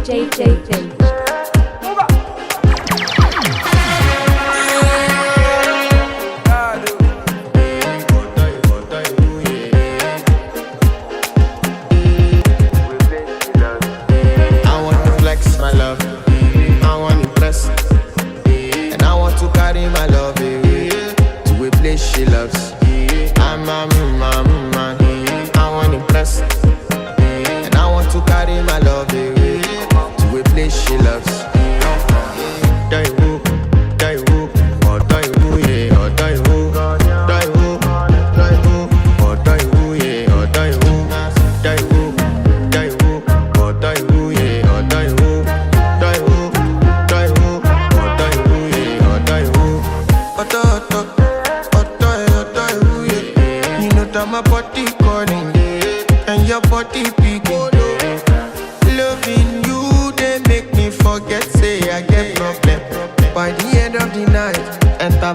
DJ. She loves. I'm a man. I want to impress, and I want to carry my love away to a place she loves. Die who, or die who, yeah, or die who, die who, or die who, yeah, or die who, or die who, yeah, or die who, or die who, yeah, or die who. My body calling, and your body picking. Loving you, they make me forget, say I get problem. By the end of the night, enter